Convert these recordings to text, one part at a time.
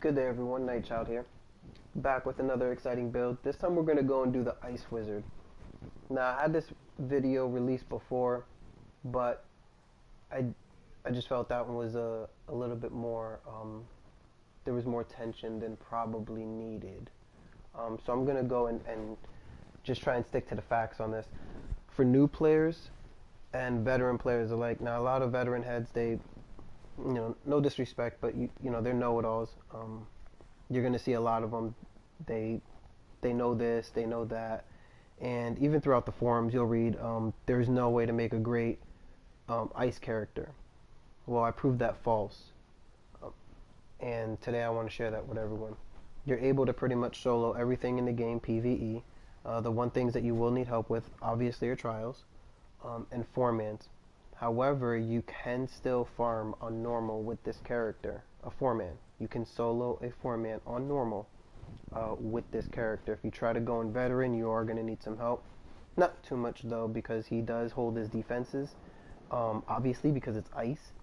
Good day everyone, Nightchild here. Back with another exciting build. This time we're going to go and do the Ice Wizard. Now I had this video released before, but I just felt that one was a little bit more, there was more tension than probably needed. So I'm going to go and just try and stick to the facts on this. For new players and veteran players alike, now a lot of veteran heads, they, no disrespect, but they're know-it-alls. You're gonna see a lot of them. They know this, they know that, and even throughout the forums, you'll read, "There's no way to make a great ice character." Well, I proved that false, and today I want to share that with everyone. You're able to pretty much solo everything in the game PvE. The one things that you will need help with, obviously, are trials and 4-mans. However, you can still farm on normal with this character, a 4-man. You can solo a 4-man on normal with this character. If you try to go in veteran, you are going to need some help. Not too much though, because he does hold his defenses, obviously because it's ice.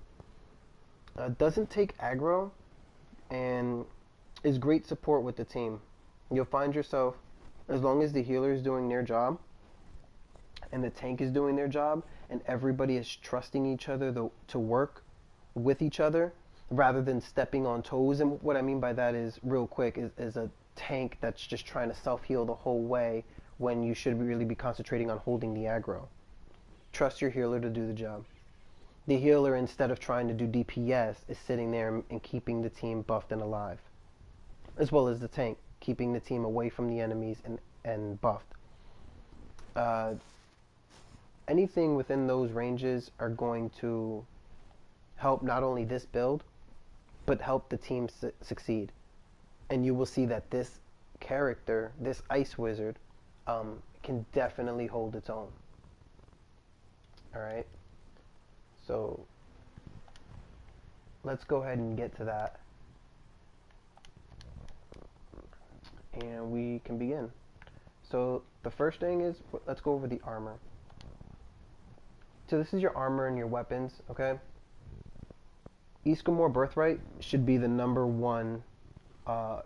Doesn't take aggro, and is great support with the team. You'll find yourself, as long as the healer is doing their job, and the tank is doing their job, and everybody is trusting each other to work with each other rather than stepping on toes. And what I mean by that is, real quick, is a tank that's just trying to self-heal the whole way when you should really be concentrating on holding the aggro. Trust your healer to do the job. The healer, instead of trying to do DPS, is sitting there and keeping the team buffed and alive, as well as the tank, keeping the team away from the enemies and buffed. Anything within those ranges are going to help not only this build, but help the team succeed. And you will see that this character, this Ice Wizard, can definitely hold its own. Alright, so let's go ahead and get to that, and we can begin. So the first thing is, let's go over the armor. So this is your armor and your weapons, okay? Eskimore Birthright should be the number one item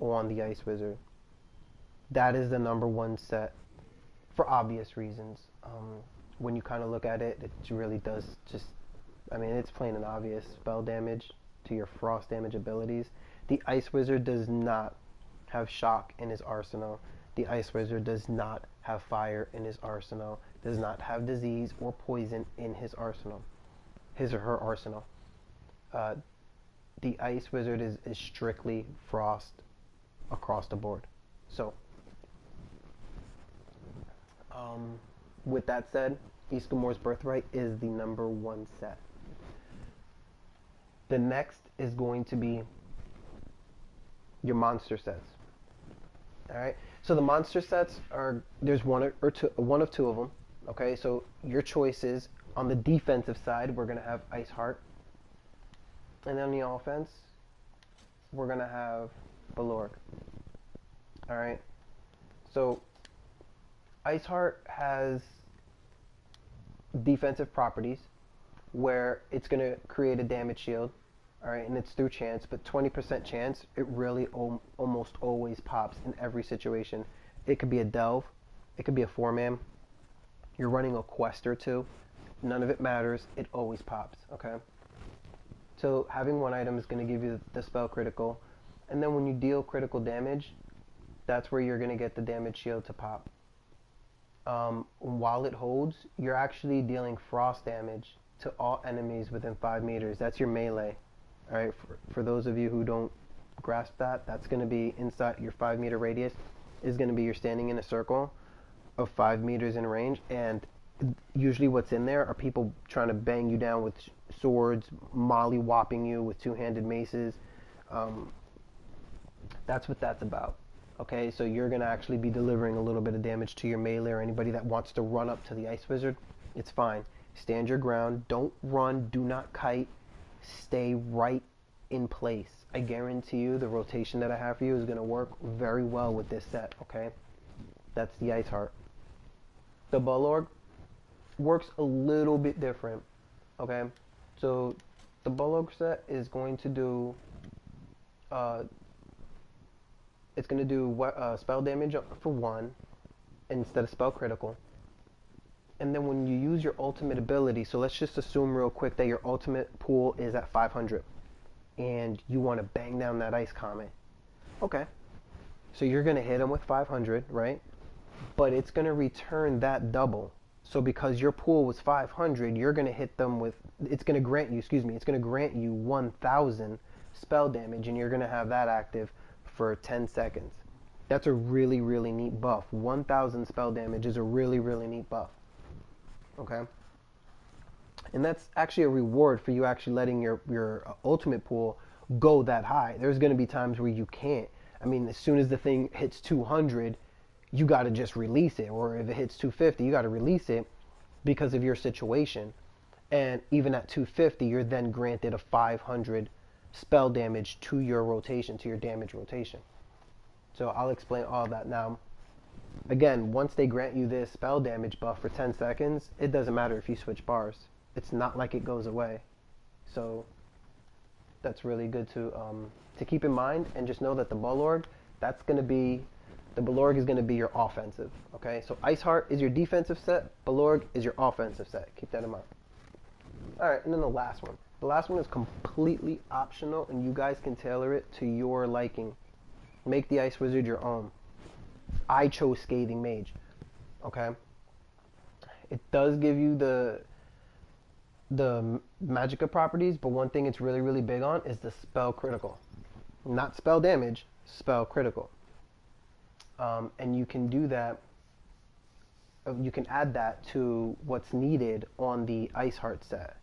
on the Ice Wizard. That is the number one set, for obvious reasons. When you kind of look at it, it really does just, I mean, it's plain and obvious spell damage to your frost damage abilities. The Ice Wizard does not have shock in his arsenal. The Ice Wizard does not have fire in his arsenal, does not have disease or poison in his arsenal, his or her arsenal. The Ice Wizard is strictly frost across the board. So, with that said, Eskimore's Birthright is the number one set. The next is going to be your monster sets. Alright, so the monster sets are, there's one of two of them. Okay, so your choices. On the defensive side, we're going to have Ice Heart. And on the offense, we're going to have Balorg. Alright, so Ice Heart has defensive properties where it's going to create a damage shield. Alright, and it's through chance, but 20% chance, it really almost always pops in every situation. It could be a delve, it could be a 4-man, you're running a quest or two, none of it matters, it always pops, okay? So having one item is going to give you the spell critical, and then when you deal critical damage, that's where you're going to get the damage shield to pop. While it holds, you're actually dealing frost damage to all enemies within 5 meters. That's your melee. Alright, for those of you who don't grasp that, that's going to be inside your 5-meter radius, is going to be you're standing in a circle of 5 meters in range, and usually what's in there are people trying to bang you down with swords, molly-whopping you with two-handed maces. That's what that's about. Okay, so you're going to actually be delivering a little bit of damage to your melee or anybody that wants to run up to the Ice Wizard. It's fine. Stand your ground. Don't run. Do not kite. Stay right in place. I guarantee you the rotation that I have for you is going to work very well with this set, okay? That's the Ice Heart. The Balorg works a little bit different, okay? So the Balrog set is going to do uh, it's going to do spell damage for 1 instead of spell critical. And then when you use your ultimate ability, so let's just assume real quick that your ultimate pool is at 500 and you want to bang down that ice comet. Okay, so you're going to hit him with 500, right? But it's going to return that double. So because your pool was 500, you're going to hit them with, it's going to grant you, it's going to grant you 1000 spell damage, and you're going to have that active for 10 seconds. That's a really, really neat buff. 1000 spell damage is a really, really neat buff. Okay? And that's actually a reward for you actually letting your ultimate pool go that high. There's going to be times where you can't. I mean, as soon as the thing hits 200, you got to just release it. Or if it hits 250, you got to release it because of your situation. And even at 250, you're then granted a 500 spell damage to your rotation, to your damage rotation. So I'll explain all that now. Again, once they grant you this spell damage buff for 10 seconds, it doesn't matter if you switch bars. It's not like it goes away. So that's really good to keep in mind, and just know that the Balorg, the Balorg is going to be your offensive. Okay, so Iceheart is your defensive set, Balorg is your offensive set. Keep that in mind. Alright, and then the last one. The last one is completely optional, and you guys can tailor it to your liking. Make the Ice Wizard your own. I chose Scathing Mage. Okay? It does give you the Magicka properties, but one thing it's really, really big on is the spell critical. Not spell damage, spell critical. And you can do that, you can add that to what's needed on the Iceheart set.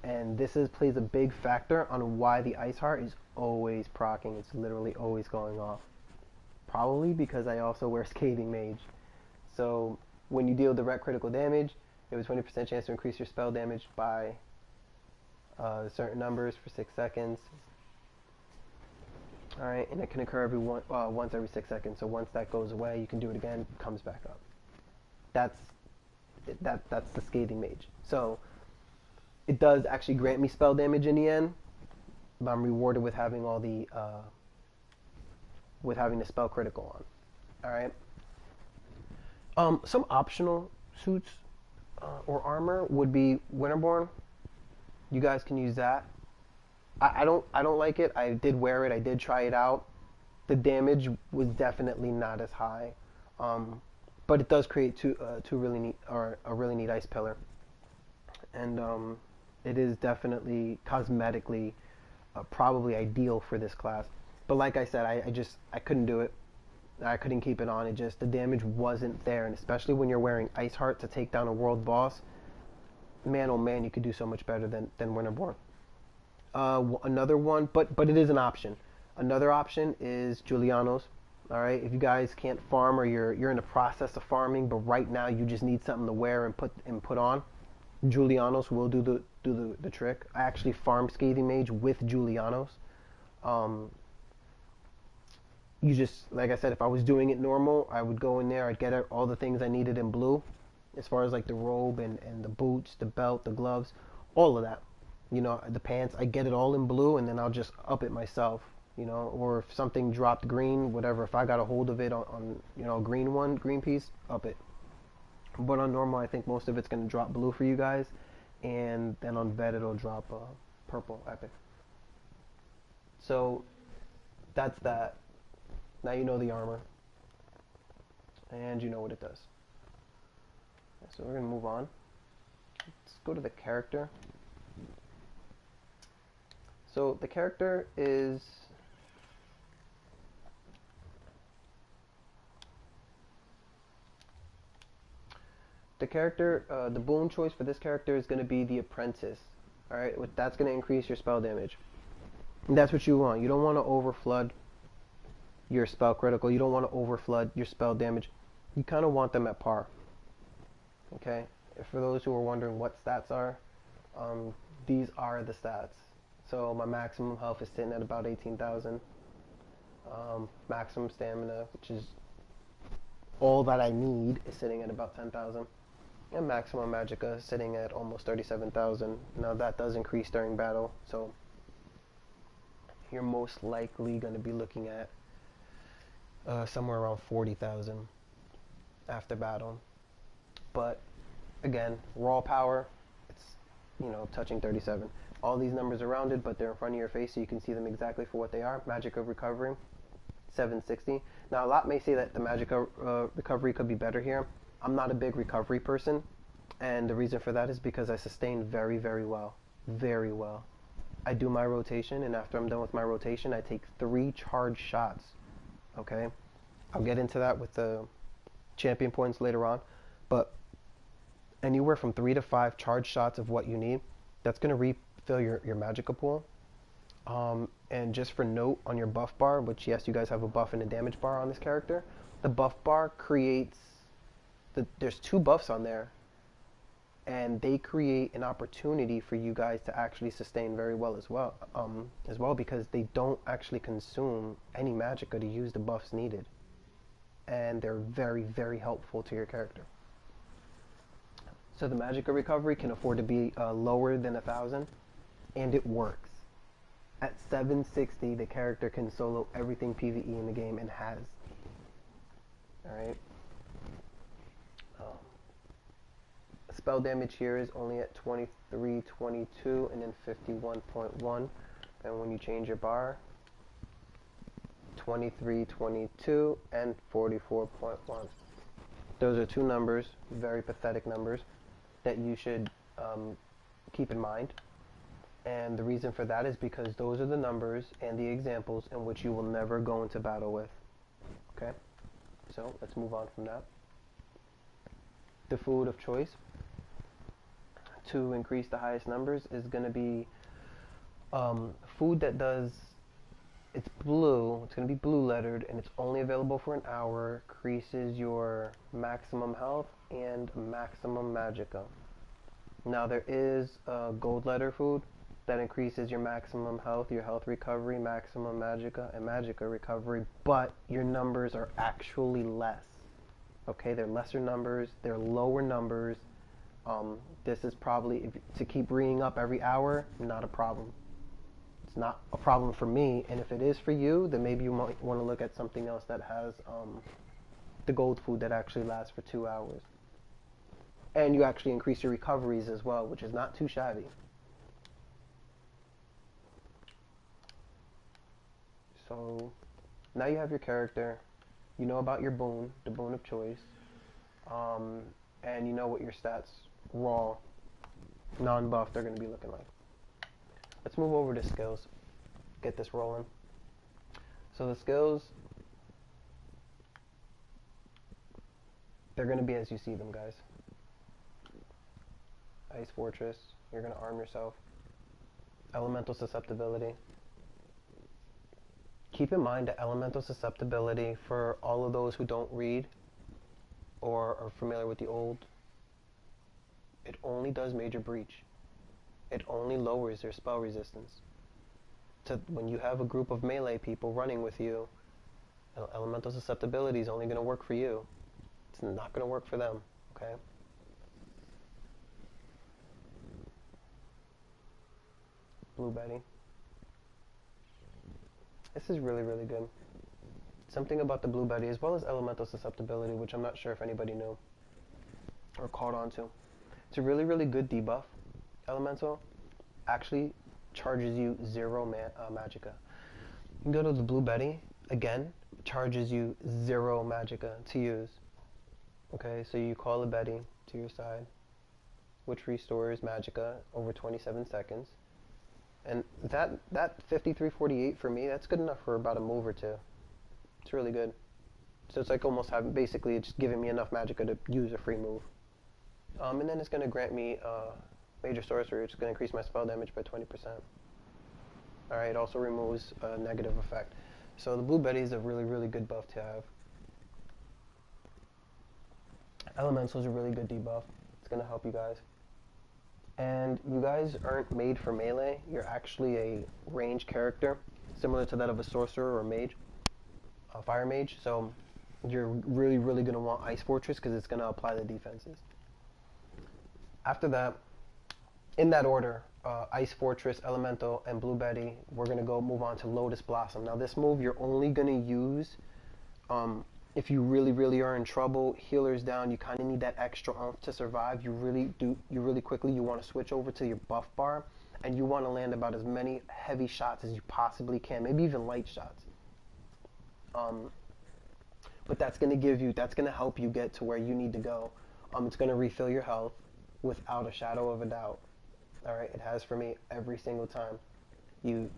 And this plays a big factor on why the Iceheart is always proccing. It's literally always going off. Probably because I also wear Scathing Mage. So when you deal direct critical damage, you have a 20% chance to increase your spell damage by certain numbers for 6 seconds. Alright, and it can occur once every 6 seconds. So once that goes away, you can do it again, it comes back up. That's the Scathing Mage. So it does actually grant me spell damage in the end, but I'm rewarded with having all the spell critical on. Alright. Some optional suits or armor would be Winterborn. You guys can use that. I don't like it. I did wear it. I did try it out. The damage was definitely not as high, but it does create a really neat ice pillar, and it is definitely cosmetically probably ideal for this class. But like I said, I couldn't do it. I couldn't keep it on. The damage wasn't there, and especially when you're wearing Iceheart to take down a world boss, man, oh man, you could do so much better than Winterborn. Another one, but it is an option. Another option is Julianos. All right, if you guys can't farm, or you're in the process of farming, but right now you just need something to wear and put on, Julianos will do the trick. I actually farmed Scathing Mage with Julianos. You just, like I said, if I was doing it normal, I would go in there, I'd get all the things I needed in blue, as far as like the robe and the boots, the belt, the gloves, all of that. You know, the pants, I get it all in blue, and then I'll just up it myself, you know, or if something dropped green, whatever, if I got a hold of it on you know, green piece, up it. But on normal, I think most of it's going to drop blue for you guys, and then on vet it'll drop purple, epic. So that's that. Now you know the armor, and you know what it does. So we're going to move on. Let's go to the character. So the character is... the boon choice for this character is going to be the Apprentice. Alright, that's going to increase your spell damage. And that's what you want. You don't want to overflood your spell critical. You don't want to overflood your spell damage. You kind of want them at par. Okay? For those who are wondering what stats are, these are the stats. So my maximum health is sitting at about 18,000. Maximum stamina, which is all that I need, is sitting at about 10,000. And maximum magicka is sitting at almost 37,000. Now that does increase during battle, so you're most likely going to be looking at somewhere around 40,000 after battle. But again, raw power, it's, you know, touching 37. All these numbers are rounded, but they're in front of your face, so you can see them exactly for what they are. Magicka recovery, 760. Now, a lot may say that the Magicka recovery could be better here. I'm not a big recovery person, and the reason for that is because I sustain very, very well. Very well. I do my rotation, and after I'm done with my rotation, I take 3 charged shots. Okay? I'll get into that with the champion points later on, but anywhere from 3 to 5 charged shots of what you need, that's going to refill your Magicka pool. And just for note, on your buff bar, which yes, you guys have a buff and a damage bar on this character, the buff bar creates, there's 2 buffs on there, and they create an opportunity for you guys to actually sustain very well as well, because they don't actually consume any Magicka to use the buffs needed, and they're very, very helpful to your character. So the Magicka recovery can afford to be lower than 1,000, and it works. At 760, the character can solo everything PvE in the game, and has. Alright. Spell damage here is only at 2322 and then 51.1. And when you change your bar, 2322 and 44.1. Those are 2 numbers, very pathetic numbers, that you should keep in mind. And the reason for that is because those are the numbers and the examples in which you will never go into battle with. Okay? So let's move on from that. The food of choice to increase the highest numbers is going to be food that does, it's blue, it's going to be blue lettered, and it's only available for an hour, increases your maximum health and maximum Magicka. Now there is gold letter food that increases your maximum health, your health recovery, maximum Magicka, and Magicka recovery, but your numbers are actually less. Okay, they're lesser numbers, they're lower numbers. This is probably, to keep bringing up every hour, not a problem. It's not a problem for me, and if it is for you, then maybe you might want to look at something else that has the gold food that actually lasts for 2 hours. And you actually increase your recoveries as well, which is not too shabby. So now you have your character, you know about your boon, the boon of choice, and you know what your stats, raw, non-buff, they're going to be looking like. Let's move over to skills, get this rolling. So the skills, they're going to be as you see them, guys. Ice Fortress, you're going to arm yourself. Elemental susceptibility. Keep in mind that elemental susceptibility, for all of those who don't read or are familiar with the old, it only does major breach. It only lowers their spell resistance. So when you have a group of melee people running with you, elemental susceptibility is only going to work for you. It's not going to work for them, okay? Blue Betty. This is really, really good. Something about the Blue Betty, as well as elemental susceptibility, which I'm not sure if anybody knew or caught on to. It's a really, really good debuff. Elemental actually charges you 0 Magicka. You can go to the Blue Betty, again, charges you 0 Magicka to use. Okay, so you call a Betty to your side, which restores Magicka over 27 seconds. And that 5348 for me, that's good enough for about a move or 2. It's really good. So it's like almost having, basically it's giving me enough Magicka to use a free move. And then it's going to grant me major sorcery, which is going to increase my spell damage by 20%. Alright, it also removes a negative effect. So the Blue Betty is a really, really good buff to have. Elemental is a really good debuff. It's going to help you guys. And you guys aren't made for melee. You're actually a ranged character, similar to that of a sorcerer or a mage, a fire mage. So you're really, really going to want Ice Fortress because it's going to apply the defenses. After that, in that order, Ice Fortress, Elemental, and Blue Betty. We're going to go move on to Lotus Blossom. Now this move you're only going to use if you really are in trouble. Healer's down, you kind of need that extra oomph to survive. You really quickly you want to switch over to your buff bar, and you want to land about as many heavy shots as you possibly can, maybe even light shots. But that's going to help you get to where you need to go. It's going to refill your health without a shadow of a doubt. All right, it has for me every single time. You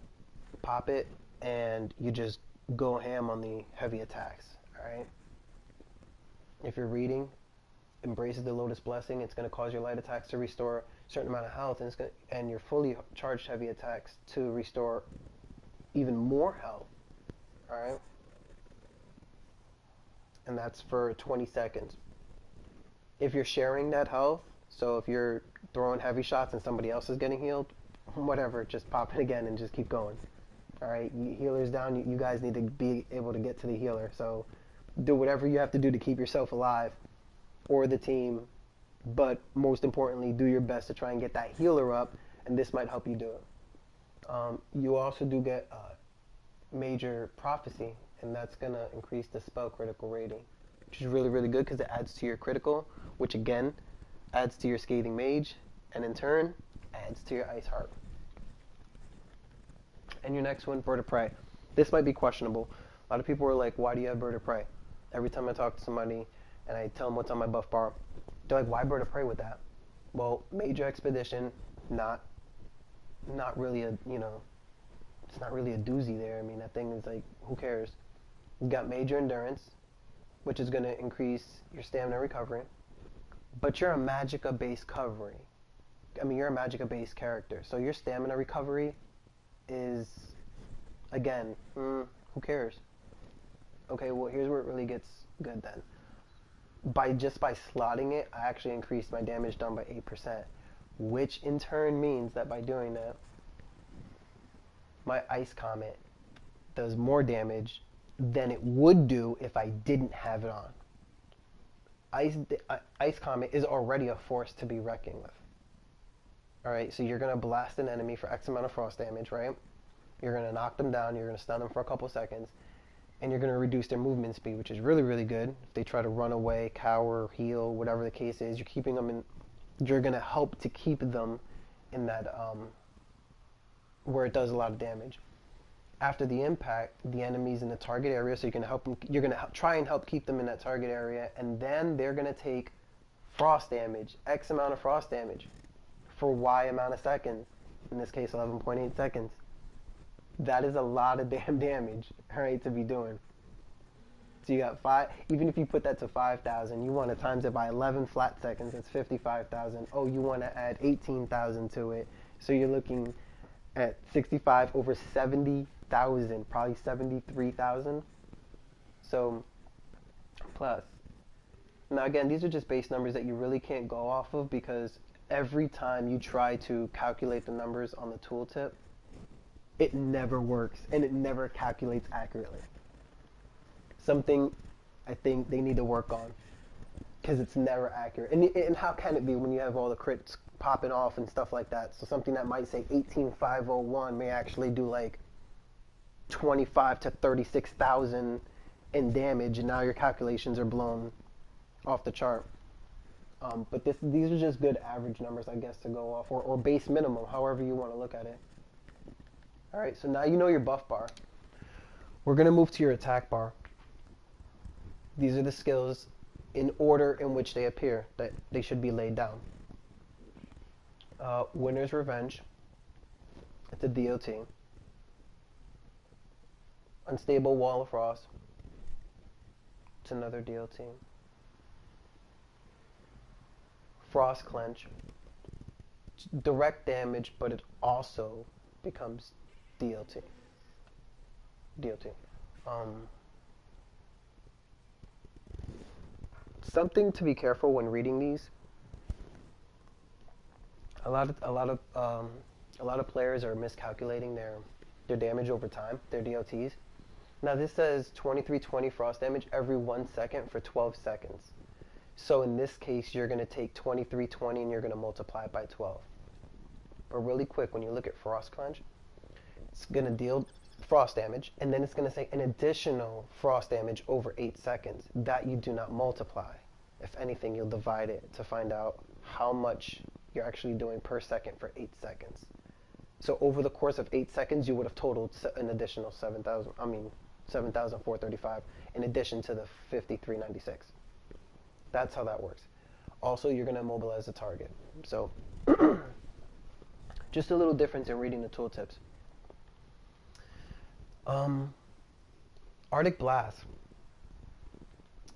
pop it and you just go ham on the heavy attacks. All right. If you're reading, embraces the Lotus Blessing. It's going to cause your light attacks to restore a certain amount of health, and your fully charged heavy attacks to restore even more health. All right. And that's for 20 seconds. If you're sharing that health, so if you're throwing heavy shots and somebody else is getting healed, whatever, just pop it again and just keep going. All right, healer's down. You guys need to be able to get to the healer. So do whatever you have to do to keep yourself alive or the team. But most importantly, do your best to try and get that healer up, and this might help you do it. You also do get Major Prophecy, and that's going to increase the spell critical rating, which is really good because it adds to your critical, which again adds to your Scathing Mage, and in turn adds to your Ice Heart. And your next one, Bird of Prey. This might be questionable. A lot of people are like, why do you have Bird of Prey? Every time I talk to somebody and I tell them what's on my buff bar, they're like, why Bird of Prey with that? Well, Major Expedition, not really a, it's not really a doozy there. I mean, that thing is like, who cares? You got Major Endurance, which is going to increase your stamina recovery. But you're a Magicka-based covering. I mean, you're a Magicka-based character. So your stamina recovery is, again, who cares? Okay, well, here's where it really gets good then. By slotting it, I actually increased my damage done by 8%, which in turn means that by doing that, my Ice Comet does more damage than it would do if I didn't have it on. Ice Comet is already a force to be reckoned with. Alright, so you're going to blast an enemy for X amount of frost damage, right? You're going to knock them down, you're going to stun them for a couple seconds, and you're going to reduce their movement speed, which is really good. If they try to run away, cower, heal, whatever the case is, you're keeping them in, you're going to help to keep them in that, where it does a lot of damage. After the impact, the enemy's in the target area, so you're going to help them, you're going to try and help keep them in that target area, and then they're going to take frost damage, X amount of frost damage, for Y amount of seconds, in this case 11.8 seconds. That is a lot of damn damage, right, to be doing. So you got even if you put that to 5,000, you want to times it by 11 flat seconds, that's 55,000. Oh, you want to add 18,000 to it, so you're looking at 65 over 70,000, probably 73,000. So, plus. Now again, these are just base numbers that you really can't go off of, because every time you try to calculate the numbers on the tooltip, it never works, and it never calculates accurately. Something I think they need to work on, because it's never accurate. And how can it be when you have all the crits popping off and stuff like that? So something that might say 18,501 may actually do like 25 to 36,000 in damage, and now your calculations are blown off the chart. But these are just good average numbers, I guess, to go off, or base minimum, however you want to look at it. Alright, so now you know your buff bar. We're going to move to your attack bar. These are the skills in order in which they appear, that they should be laid down. Winter's Revenge. It's a DOT. Unstable Wall of Frost. It's another DOT. Frost Clench. It's direct damage, but it also becomes DOT. Something to be careful when reading these. A lot of players are miscalculating their damage over time, their DOTs. Now this says 2320 frost damage every 1 second for 12 seconds. So in this case, you're going to take 2320 and you're going to multiply it by 12. but really quick, when you look at Frost Clench, it's going to deal frost damage, and then it's going to say an additional frost damage over 8 seconds. That you do not multiply. If anything, you'll divide it to find out how much you're actually doing per second for 8 seconds. So over the course of 8 seconds, you would have totaled an additional 7,435 in addition to the 5,396. That's how that works. Also, you're going to immobilize the target. So just a little difference in reading the tooltips. Arctic Blast.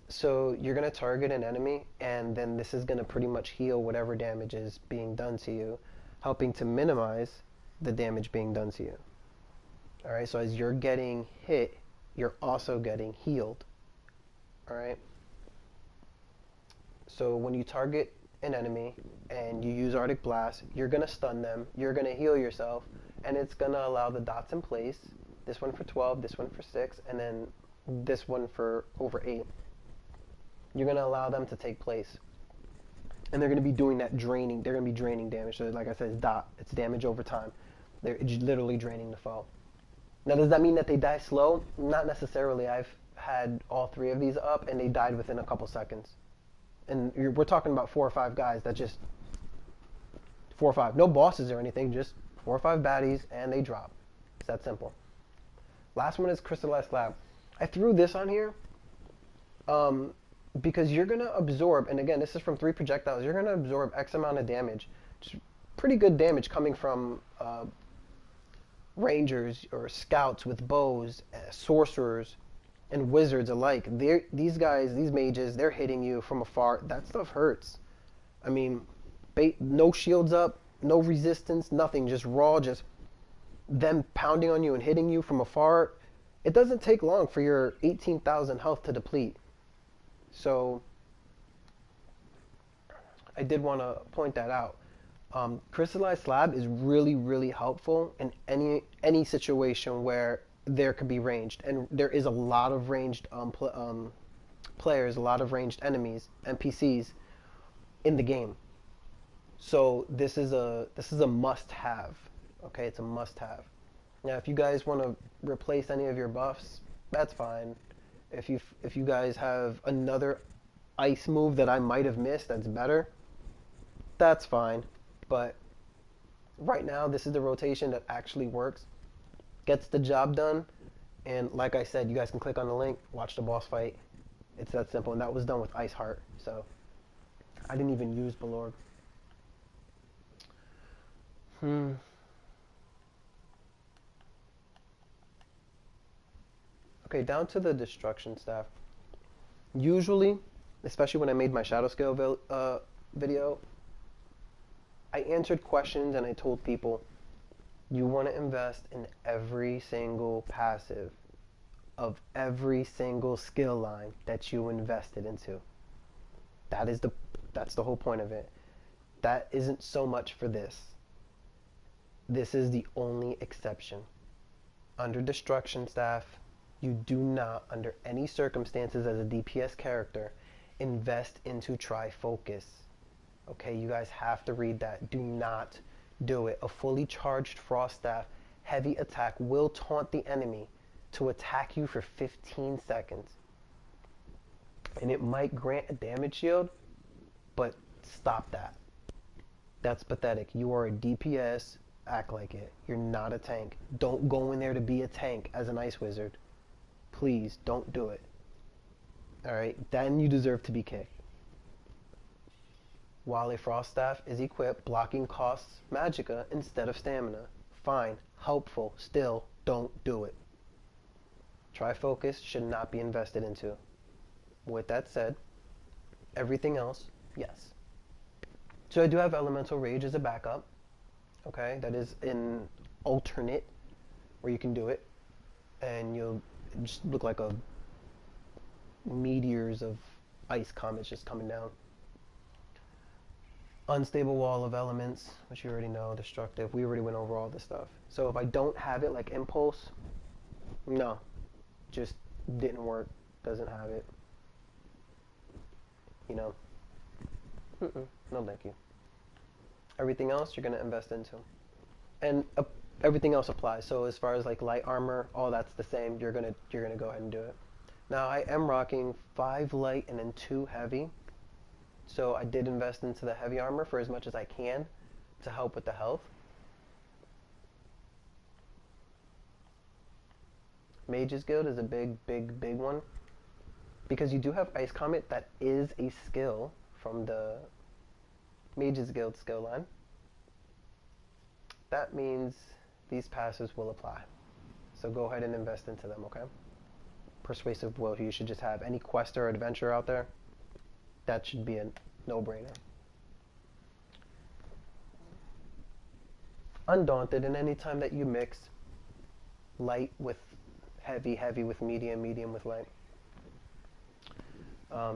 So you're going to target an enemy, and then this is going to pretty much heal whatever damage is being done to you, helping to minimize the damage being done to you. Alright, so as you're getting hit, you're also getting healed. Alright? So when you target an enemy and you use Arctic Blast, you're going to stun them, you're going to heal yourself, and it's going to allow the dots in place. This one for 12, this one for 6, and then this one for over 8. You're going to allow them to take place. And they're going to be doing that draining. They're going to be draining damage. So like I said, it's dot. It's damage over time. They're literally draining the foe. Now, does that mean that they die slow? Not necessarily. I've had all 3 of these up, and they died within a couple seconds. And we're talking about 4 or 5 guys that just... 4 or 5. No bosses or anything. Just 4 or 5 baddies, and they drop. It's that simple. Last one is Crystallized Slab. I threw this on here because you're going to absorb, and again, this is from 3 projectiles, you're going to absorb X amount of damage. Just pretty good damage coming from rangers or scouts with bows, sorcerers, and wizards alike. These guys, these mages, they're hitting you from afar. That stuff hurts. I mean, no shields up, no resistance, nothing, just raw, just them pounding on you and hitting you from afar. It doesn't take long for your 18,000 health to deplete. So I did want to point that out. Crystallized Slab is really, really helpful in any situation where there could be ranged, and there is a lot of ranged players, a lot of ranged enemies, NPCs in the game. So this is a must-have. Okay, it's a must-have. Now, if you guys want to replace any of your buffs, that's fine. If you guys have another ice move that I might have missed that's better, that's fine. But right now, this is the rotation that actually works, gets the job done, and like I said, you guys can click on the link, watch the boss fight. It's that simple, and that was done with Ice Heart, so I didn't even use Balorg. Okay, down to the destruction staff. Usually, especially when I made my Shadow Scale video, I answered questions and I told people, you want to invest in every single passive of every single skill line that you invested into. That's the whole point of it. That isn't so much for this. This is the only exception. Under destruction staff, you do not, under any circumstances as a DPS character, invest into Trifocus. Okay, you guys have to read that. Do not do it. A fully charged Frost Staff heavy attack will taunt the enemy to attack you for 15 seconds. And it might grant a damage shield, but stop that. That's pathetic. You are a DPS. Act like it. You're not a tank. Don't go in there to be a tank as an Ice Wizard. Please, don't do it. Alright, then you deserve to be kicked. While a Frost Staff is equipped, blocking costs Magicka instead of stamina. Fine, helpful, still, don't do it. Trifocus should not be invested into. With that said, everything else, yes. So I do have Elemental Rage as a backup. Okay, that is an alternate where you can do it, and you'll just look like a meteors of ice comets just coming down. Unstable Wall of Elements, which you already know, destructive. We already went over all this stuff. So if I don't have it like Impulse, no, just didn't work, doesn't have it. You know, no thank you. Everything else you're going to invest into. and everything else applies. So as far as like light armor, all that's the same. You're gonna go ahead and do it. Now I am rocking 5 light and then 2 heavy. So I did invest into the heavy armor for as much as I can to help with the health. Mage's Guild is a big one, because you do have Ice Comet. That is a skill from the Mage's Guild skill line. That means these passes will apply. So go ahead and invest into them, okay? Persuasive Will, you should just have. Any quest or adventure out there, that should be a no-brainer. Undaunted, and any time that you mix light with heavy, heavy with medium, medium with light,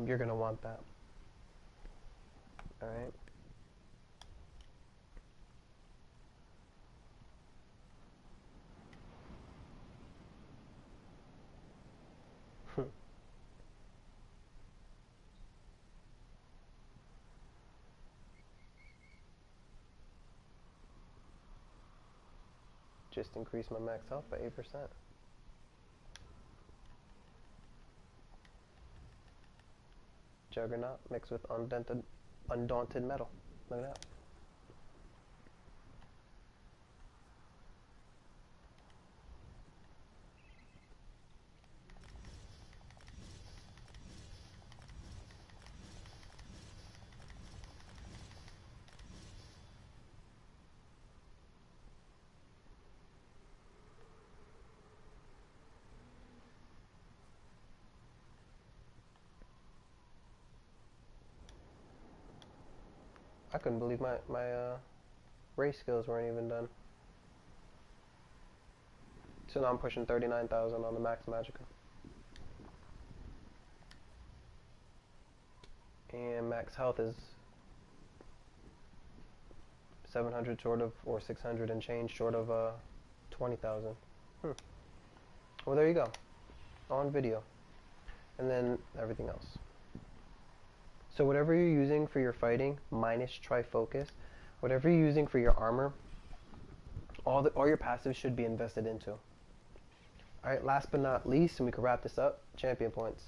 you're going to want that. Alright? Just increase my max health by 8%. Juggernaut mixed with undaunted metal. Look at that. I couldn't believe my race skills weren't even done. So now I'm pushing 39,000 on the max Magicka. And max health is 700 short of, or 600 and change short of 20,000. Well, there you go. On video. And then everything else. So whatever you're using for your fighting, minus Trifocus, whatever you're using for your armor, all your passives should be invested into. Alright, last but not least, and we can wrap this up, champion points.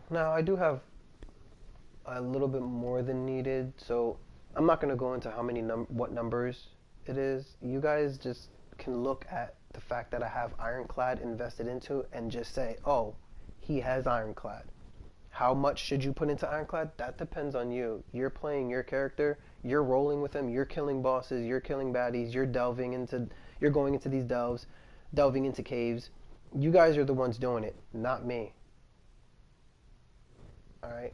Now, I do have a little bit more than needed, so I'm not going to go into how many what numbers it is. You guys just can look at the fact that I have Ironclad invested into and just say, oh, he has Ironclad. How much should you put into Ironclad? That depends on you. You're playing your character, you're rolling with him, you're killing bosses, you're killing baddies, you're going into these delves, delving into caves. You guys are the ones doing it, not me. Alright?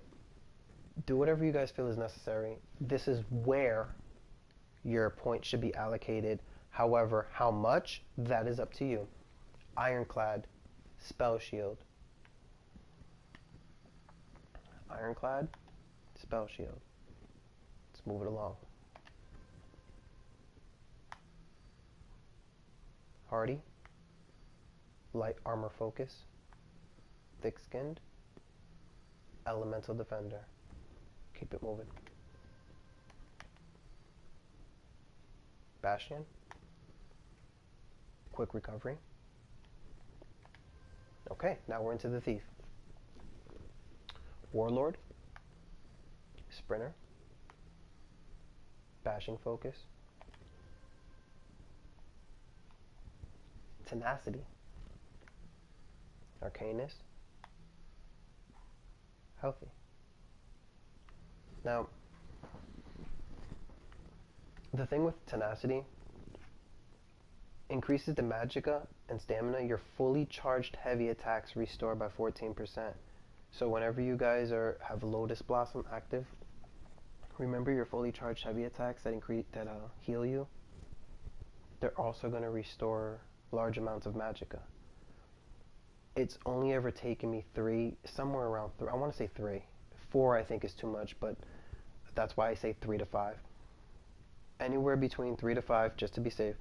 Do whatever you guys feel is necessary. This is where your points should be allocated. However, how much, that is up to you. Ironclad, Spell Shield. Ironclad, Spell Shield. Let's move it along. Hardy, Light Armor Focus, Thick Skinned, Elemental Defender. Keep it moving. Bastion, Quick Recovery. Okay, now we're into the Thief. Warlord, Sprinter, Bashing Focus, Tenacity, Arcanist, Healthy. Now, the thing with Tenacity, increases the Magicka and stamina. Your fully charged heavy attacks restore by 14%. So whenever you guys have Lotus Blossom active, remember your fully charged heavy attacks that heal you. They're also going to restore large amounts of Magicka. It's only ever taken me somewhere around I want to say 3. 4 I think is too much, but that's why I say 3 to 5. Anywhere between 3 to 5, just to be safe.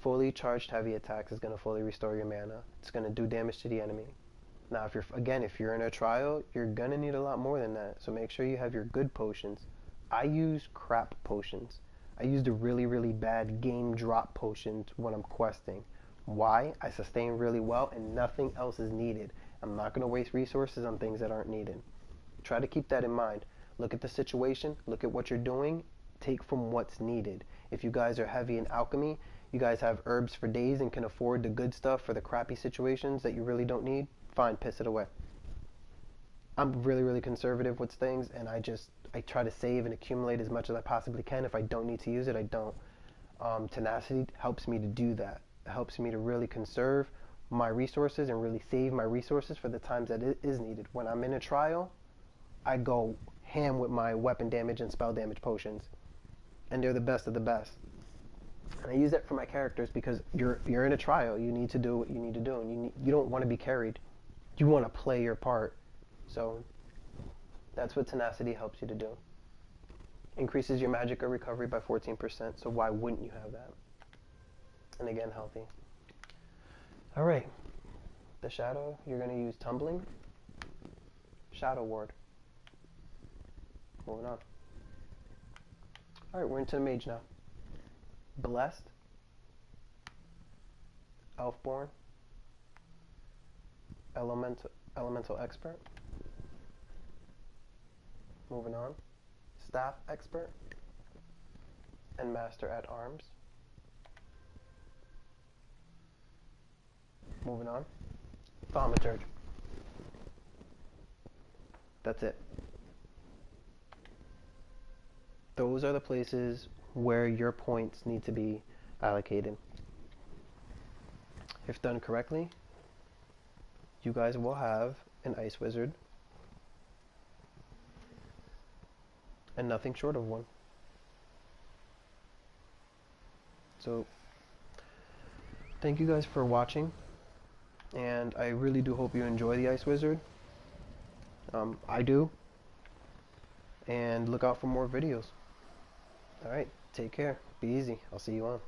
Fully charged heavy attacks is going to fully restore your mana. It's going to do damage to the enemy. Now, if you're in a trial, you're going to need a lot more than that. So make sure you have your good potions I use crap potions. I use the really, really bad game drop potions when I'm questing. Why? I sustain really well and nothing else is needed. I'm not going to waste resources on things that aren't needed. Try to keep that in mind. Look at the situation, look at what you're doing, take from what's needed. If you guys are heavy in alchemy, you guys have herbs for days and can afford the good stuff for the crappy situations that you really don't need, fine, piss it away. I'm really, really conservative with things, and I try to save and accumulate as much as I possibly can. If I don't need to use it, I don't. Tenacity helps me to do that. It helps me to really conserve my resources and really save my resources for the times that it is needed. When I'm in a trial, I go ham with my weapon damage and spell damage potions, and they're the best of the best. And I use that for my characters because you're in a trial. You need to do what you need to do, and you don't want to be carried. You want to play your part. So that's what tenacity helps you to do. Increases your Magicka recovery by 14%, so why wouldn't you have that? And again, healthy. Alright, the shadow, you're going to use tumbling. Shadow ward. Moving on. Alright, we're into the mage now. Blessed. Elfborn. Elemental expert. Moving on. Staff expert. And master at arms. Moving on. Thaumaturge. That's it. Those are the places where your points need to be allocated. If done correctly, you guys will have an ice wizard and nothing short of one. So thank you guys for watching, and I really do hope you enjoy the ice wizard. I do, and look out for more videos. Alright, take care, be easy, I'll see you on.